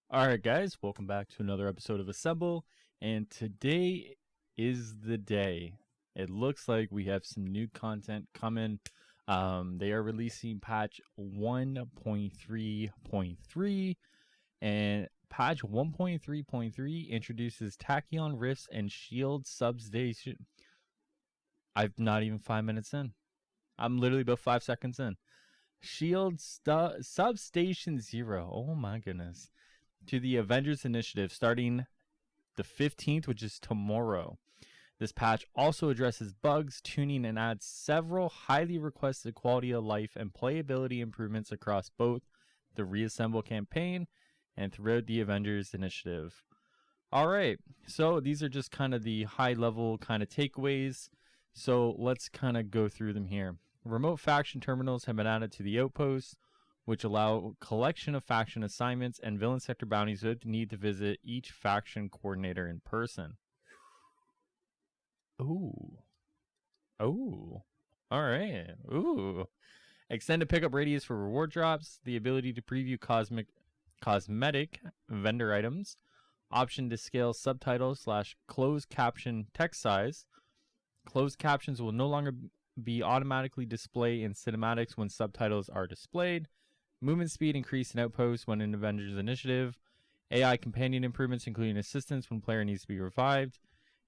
Alright guys, welcome back to another episode of Assemble, and today is the day. It looks like we have some new content coming. They are releasing patch 1.3.3, and patch 1.3.3 introduces Tachyon Rifts and SHIELD Substation. I'm not even 5 minutes in. I'm literally about 5 seconds in. SHIELD Substation Zero. Oh my goodness. To the Avengers initiative starting the 15th, which is tomorrow. This patch also addresses bugs, tuning, and adds several highly requested quality of life and playability improvements across both the Reassemble campaign and throughout the Avengers initiative. Alright, so these are just kind of the high level kind of takeaways. So let's kind of go through them here. Remote faction terminals have been added to the outposts, which allow collection of faction assignments and villain sector bounties without the need to visit each faction coordinator in person. Ooh. Oh. Alright. Ooh. Extended pickup radius for reward drops, the ability to preview cosmetic vendor items, option to scale subtitles / closed caption text size. Closed captions will no longer be automatically displayed in cinematics when subtitles are displayed. Movement speed increased in outposts when in Avengers Initiative. AI companion improvements, including assistance when player needs to be revived.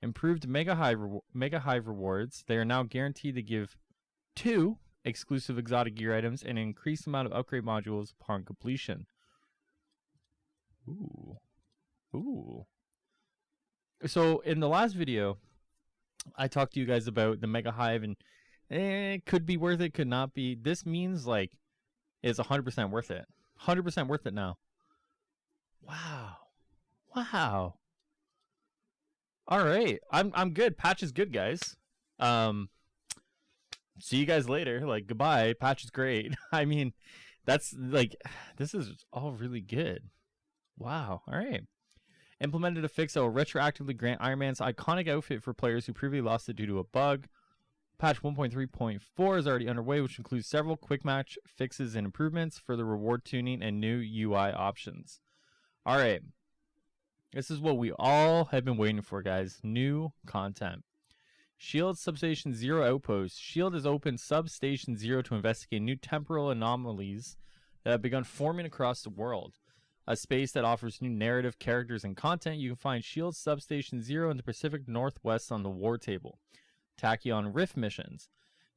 Improved Mega Hive rewards. They are now guaranteed to give 2 exclusive exotic gear items and an increased amount of upgrade modules upon completion. Ooh. Ooh. So in the last video, I talked to you guys about the Mega Hive and it could be worth it, could not be. This means like it's 100% worth it. 100% worth it now. Wow. Wow. All right. I'm good. Patch is good, guys. See you guys later. Like, goodbye. Patch is great. I mean, that's like, this is all really good. Wow. All right. Implemented a fix that will retroactively grant Iron Man's iconic outfit for players who previously lost it due to a bug. Patch 1.3.4 is already underway, which includes several quick match fixes and improvements for the reward tuning and new UI options. Alright, this is what we all have been waiting for, guys. New content. SHIELD Substation Zero Outpost. SHIELD has opened Substation Zero to investigate new temporal anomalies that have begun forming across the world. A space that offers new narrative, characters, and content. You can find SHIELD Substation Zero in the Pacific Northwest on the war table. Tachyon Rift missions.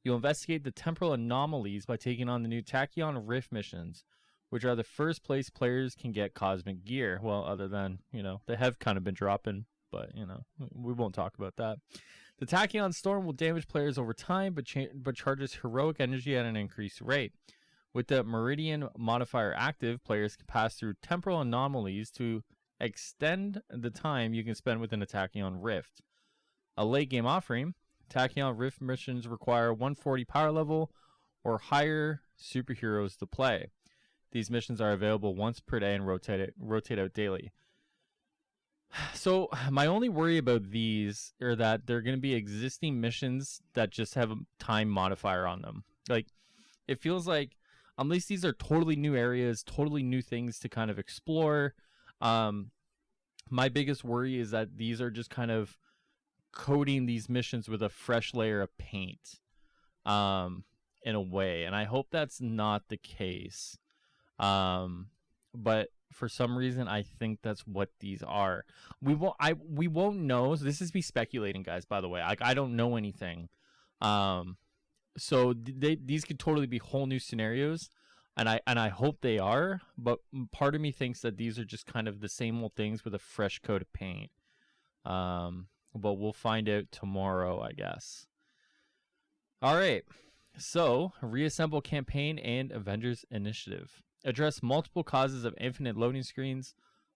You'll investigate the temporal anomalies by taking on the new Tachyon Rift missions, which are the first place players can get cosmic gear. Well, other than, they have kind of been dropping, but, we won't talk about that. The Tachyon Storm will damage players over time, but charges heroic energy at an increased rate. With the Meridian modifier active, players can pass through temporal anomalies to extend the time you can spend within a Tachyon Rift. A late game offering. Tachyon Rift missions require 140 power level or higher superheroes to play. These missions are available once per day and rotate out daily. So my only worry about these are that they're going to be existing missions that just have a time modifier on them. Like, it feels like unless these are totally new areas, totally new things to kind of explore. My biggest worry is that these are just kind of coating these missions with a fresh layer of paint, in a way, and I hope that's not the case. But for some reason, I think that's what these are. We won't know. So this is me speculating, guys. By the way, I don't know anything. So these could totally be whole new scenarios, and I hope they are. But part of me thinks that these are just kind of the same old things with a fresh coat of paint. But we'll find out tomorrow, I guess. All right. So, Reassemble campaign and Avengers initiative. Address multiple causes of infinite loading screens,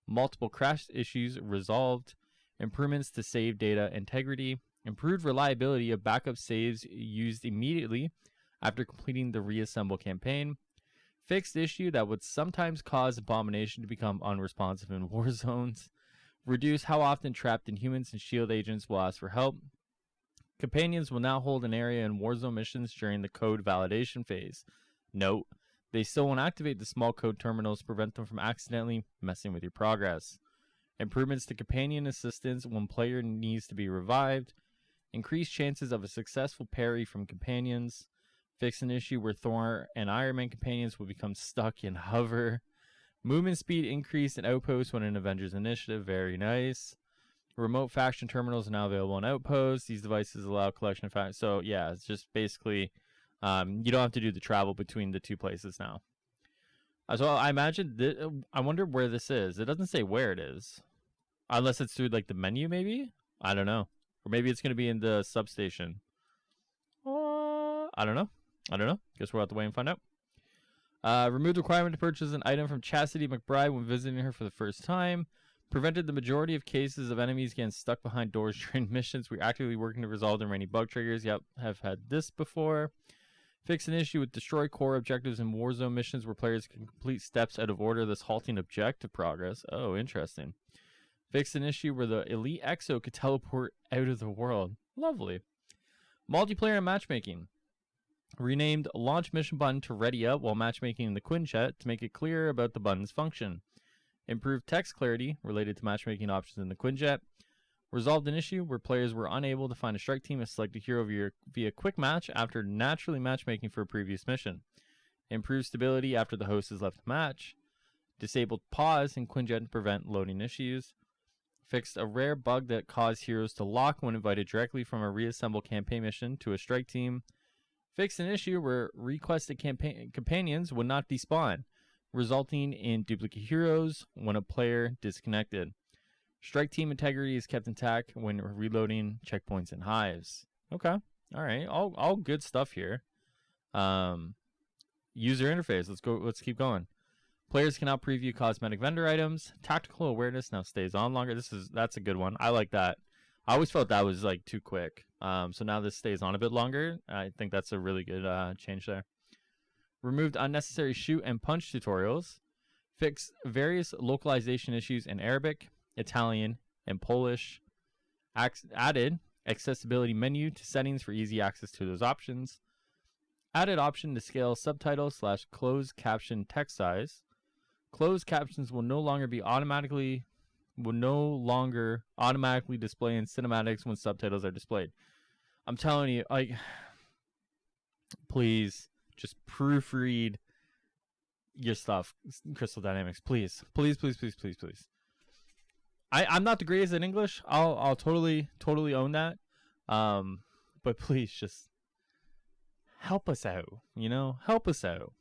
multiple crash issues resolved, improvements to save data integrity, improved reliability of backup saves used immediately after completing the Reassemble campaign, fixed issue that would sometimes cause Abomination to become unresponsive in war zones, reduce how often trapped Inhumans and SHIELD agents will ask for help. Companions will now hold an area in Warzone missions during the code validation phase. Note, They still won't activate the small code terminals to prevent them from accidentally messing with your progress. Improvements to companion assistance when player needs to be revived. Increased chances of a successful parry from companions. Fix an issue where Thor and Iron Man companions will become stuck in hover. Movement speed increased in Outposts when in Avengers Initiative. Very nice. Remote faction terminals are now available in Outposts. These devices allow collection of factions. So, yeah, it's just basically you don't have to do the travel between the two places now. So I imagine, I wonder where this is. It doesn't say where it is. Unless it's through, like, the menu, maybe? I don't know. Or maybe it's going to be in the substation. I don't know. Guess we'll have to wait and find out. Removed the requirement to purchase an item from Chastity McBride when visiting her for the first time. Prevented the majority of cases of enemies getting stuck behind doors during missions. We're actively working to resolve the many bug triggers. Yep, have had this before. Fix an issue with destroy core objectives in Warzone missions where players can complete steps out of order, thus halting objective progress. Oh, interesting. Fix an issue where the Elite Exo could teleport out of the world. Lovely. Multiplayer and matchmaking. Renamed launch mission button to ready up while matchmaking in the Quinjet to make it clearer about the button's function. Improved text clarity related to matchmaking options in the Quinjet. Resolved an issue where players were unable to find a strike team and select a hero via quick match after naturally matchmaking for a previous mission. Improved stability after the host has left the match. Disabled pause in Quinjet to prevent loading issues. Fixed a rare bug that caused heroes to lock when invited directly from a reassemble campaign mission to a strike team. Fixed an issue where requested companions would not despawn, resulting in duplicate heroes when a player disconnected. Strike team integrity is kept intact when reloading checkpoints and hives. Okay. All right. All good stuff here. User interface. Let's keep going. Players can now preview cosmetic vendor items. Tactical awareness now stays on longer. That's a good one. I like that. I always felt that was like too quick. So now this stays on a bit longer. I think that's a really good change there. Removed unnecessary shoot and punch tutorials. Fixed various localization issues in Arabic, Italian, and Polish. Added accessibility menu to settings for easy access to those options. Added option to scale subtitles / closed caption text size. Closed captions will no longer automatically display in cinematics when subtitles are displayed. I'm telling you, like, please just proofread your stuff, Crystal Dynamics. Please. I'm not the greatest at English. I'll totally own that. But please just help us out. Help us out.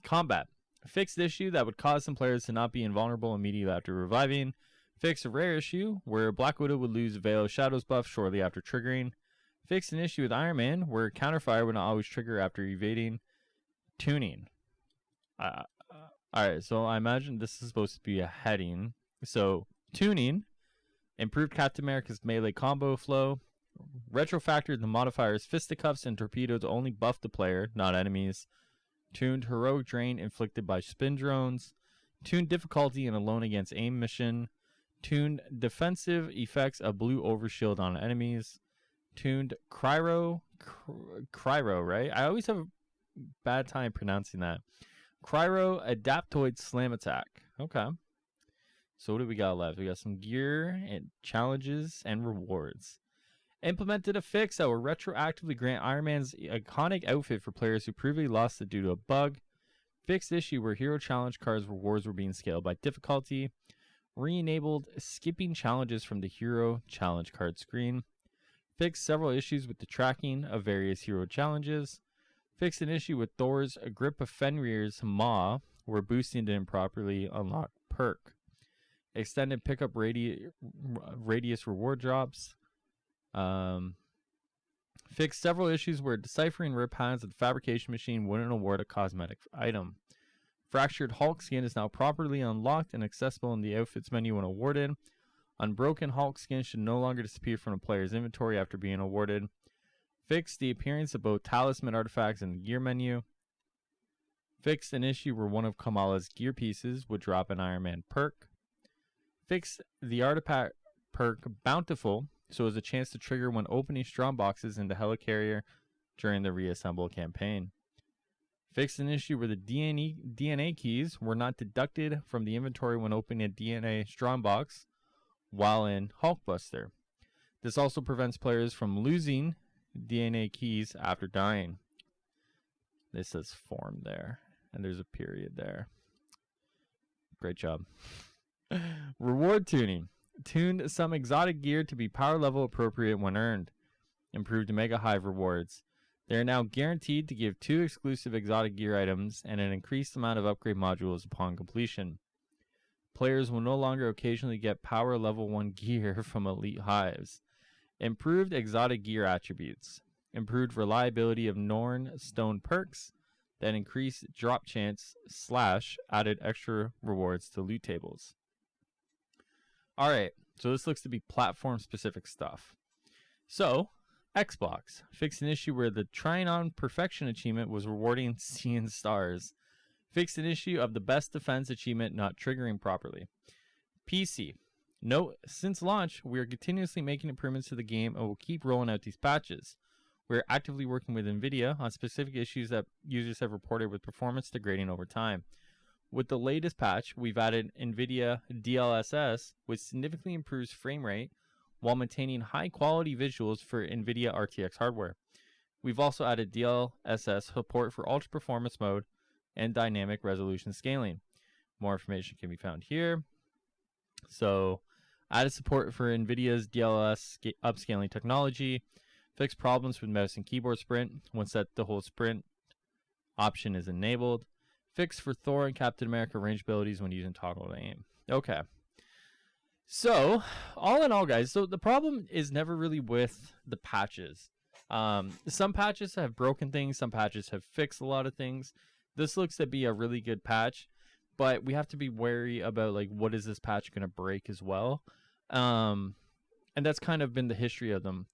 Combat. Fixed issue that would cause some players to not be invulnerable immediately after reviving. Fix a rare issue where Black Widow would lose Veil of Shadows buff shortly after triggering. Fix an issue with Iron Man where counterfire would not always trigger after evading. Tuning. Alright, so I imagine this is supposed to be a heading. So, tuning. Improved Captain America's melee combo flow. Retrofactored the modifiers Fisticuffs and Torpedo to only buff the player, not enemies. Tuned heroic drain inflicted by spin drones. Tuned difficulty in alone against aim mission. Tuned defensive effects of blue overshield on enemies. Tuned cryo, right? I always have a bad time pronouncing that. Cryo adaptoid slam attack. Okay. So what do we got left? We got some gear and challenges and rewards. Implemented a fix that will retroactively grant Iron Man's iconic outfit for players who previously lost it due to a bug. Fixed issue where hero challenge cards rewards were being scaled by difficulty. Re-enabled skipping challenges from the hero challenge card screen. Fixed several issues with the tracking of various hero challenges. Fixed an issue with Thor's grip of Fenrir's Maw where boosting didn't properly unlock perk. Extended pickup radius reward drops. Fixed several issues where deciphering rip hands at the fabrication machine wouldn't award a cosmetic item. Fractured Hulk skin is now properly unlocked and accessible in the outfits menu when awarded. Unbroken Hulk skin should no longer disappear from a player's inventory after being awarded. Fixed the appearance of both talisman artifacts in the gear menu. Fixed an issue where one of Kamala's gear pieces would drop an Iron Man perk. Fixed the artifact perk Bountiful so as a chance to trigger when opening strong boxes into Helicarrier during the Reassemble campaign. Fixed an issue where the DNA keys were not deducted from the inventory when opening a DNA Strongbox while in Hulkbuster. This also prevents players from losing DNA keys after dying. This says form there, and there's a period there. Great job. Reward tuning. Tuned some exotic gear to be power level appropriate when earned. Improved Mega Hive rewards. They are now guaranteed to give 2 exclusive exotic gear items and an increased amount of upgrade modules upon completion. Players will no longer occasionally get power level 1 gear from elite hives. Improved exotic gear attributes. Improved reliability of Norn Stone perks that increase drop chance / added extra rewards to loot tables. Alright, so this looks to be platform specific stuff. So, Xbox fixed an issue where the Trying On Perfection achievement was rewarding seeing stars. Fixed an issue of the Best Defense achievement not triggering properly. PC. Note, since launch, we are continuously making improvements to the game and will keep rolling out these patches. We are actively working with NVIDIA on specific issues that users have reported with performance degrading over time. With the latest patch, we've added NVIDIA DLSS, which significantly improves frame rate while maintaining high-quality visuals for NVIDIA RTX hardware. We've also added DLSS support for Ultra Performance Mode and Dynamic Resolution Scaling. More information can be found here. So, added support for NVIDIA's DLSS upscaling technology. Fixed problems with mouse and keyboard sprint once that the whole sprint option is enabled. Fixed for Thor and Captain America range abilities when using toggle to aim. Okay. So, all in all, guys, so the problem is never really with the patches. Some patches have broken things. Some patches have fixed a lot of things. This looks to be a really good patch, but we have to be wary about, like, what is this patch going to break as well? And that's kind of been the history of them.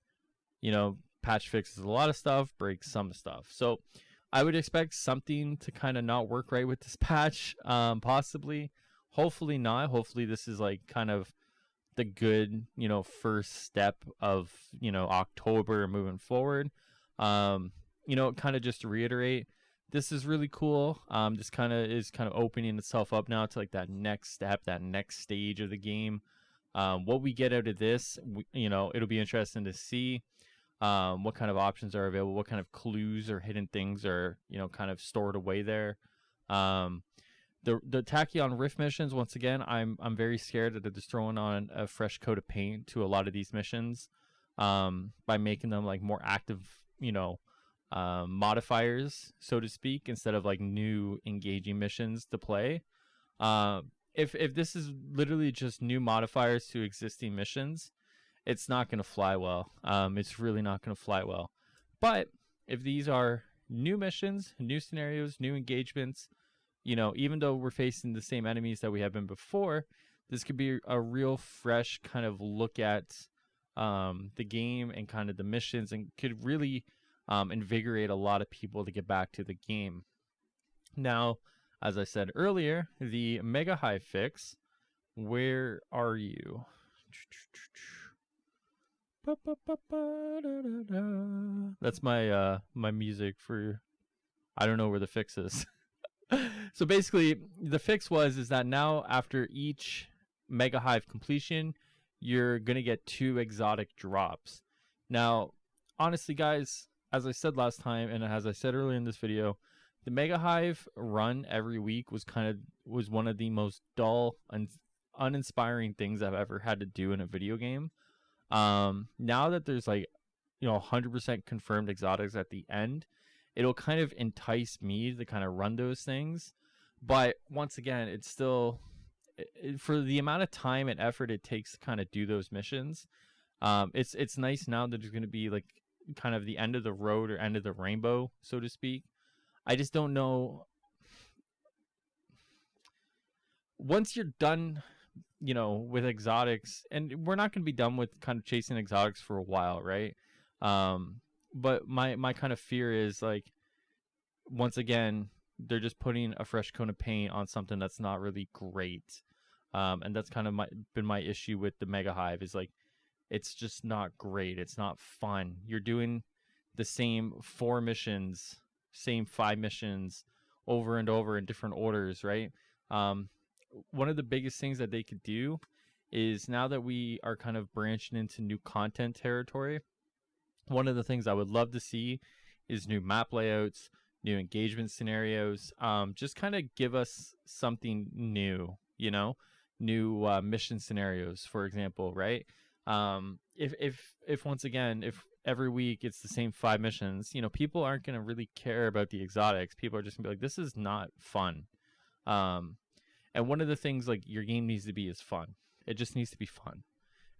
You know, patch fixes a lot of stuff, breaks some stuff. So I would expect something to kind of not work right with this patch, possibly. Hopefully not. Hopefully this is like kind of the good, you know, first step of, you know, October moving forward. You know, kind of just to reiterate, this is really cool. This kind of is kind of opening itself up now to like that next step, that next stage of the game. What we get out of this, you know, it'll be interesting to see. What kind of options are available, what kind of clues or hidden things are, you know, kind of stored away there. The Tachyon Rift missions, once again, I'm very scared that they're just throwing on a fresh coat of paint to a lot of these missions, by making them like more active, you know, modifiers, so to speak, instead of like new engaging missions to play. If this is literally just new modifiers to existing missions, it's not going to fly well. It's really not going to fly well. But if these are new missions, new scenarios, new engagements, you know, even though we're facing the same enemies that we have been before, this could be a real fresh kind of look at the game and kind of the missions, and could really invigorate a lot of people to get back to the game. Now, as I said earlier, the Mega Hive fix, where are you? That's my my music for, I don't know where the fix is. So basically the fix is that now after each Mega Hive completion, you're gonna get 2 exotic drops. Now honestly guys, as I said last time and as I said earlier in this video, the Mega Hive run every week was one of the most dull and uninspiring things I've ever had to do in a video game. Now that there's like, you know, 100% confirmed exotics at the end, it'll kind of entice me to kind of run those things. But once again, it's still, for the amount of time and effort it takes to kind of do those missions, it's nice now that there's going to be like kind of the end of the road or end of the rainbow, so to speak. I just don't know. Once you're done, you know, with exotics, and we're not going to be done with kind of chasing exotics for a while, right? But my kind of fear is like, once again, they're just putting a fresh coat of paint on something that's not really great. And that's kind of been my issue with the Mega Hive, is like, it's just not great. It's not fun. You're doing the same 4 missions same 5 missions over and over in different orders, right? One of the biggest things that they could do is, now that we are kind of branching into new content territory, one of the things I would love to see is new map layouts, new engagement scenarios. Just kind of give us something new, new mission scenarios, for example, right? If once again, if every week it's the same 5 missions, people aren't going to really care about the exotics. People are just going to be like, this is not fun. And one of the things, like, your game needs to be is fun. It just needs to be fun.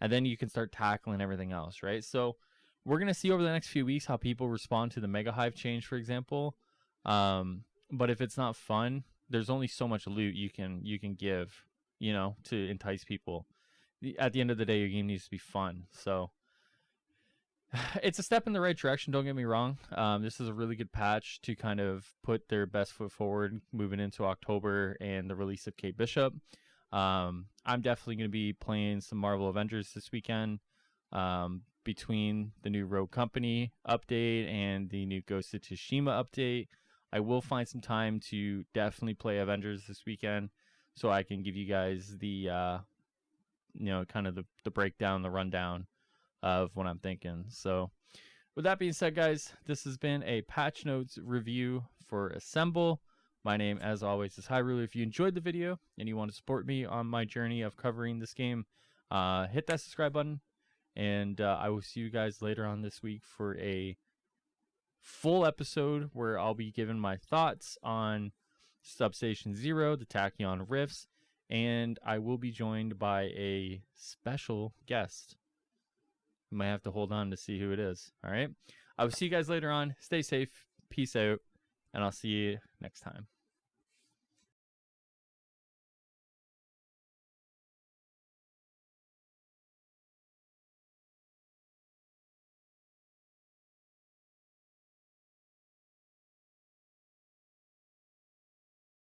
And then you can start tackling everything else, right? So we're going to see over the next few weeks how people respond to the Mega Hive change, for example. But if it's not fun, there's only so much loot you can give, to entice people. At the end of the day, your game needs to be fun. So it's a step in the right direction, don't get me wrong. This is a really good patch to kind of put their best foot forward moving into October and the release of Kate Bishop. I'm definitely going to be playing some Marvel Avengers this weekend. Between the new Rogue Company update and the new Ghost of Tsushima update, I will find some time to definitely play Avengers this weekend, so I can give you guys the kind of the breakdown, the rundown of what I'm thinking. So with that being said, guys, this has been a patch notes review for Assemble. My name, as always, is Hyrule. If you enjoyed the video and you want to support me on my journey of covering this game, hit that subscribe button. And I will see you guys later on this week for a full episode where I'll be giving my thoughts on Substation Zero, the Tachyon Rifts, and I will be joined by a special guest. You might have to hold on to see who it is. All right. I will see you guys later on. Stay safe. Peace out. And I'll see you next time.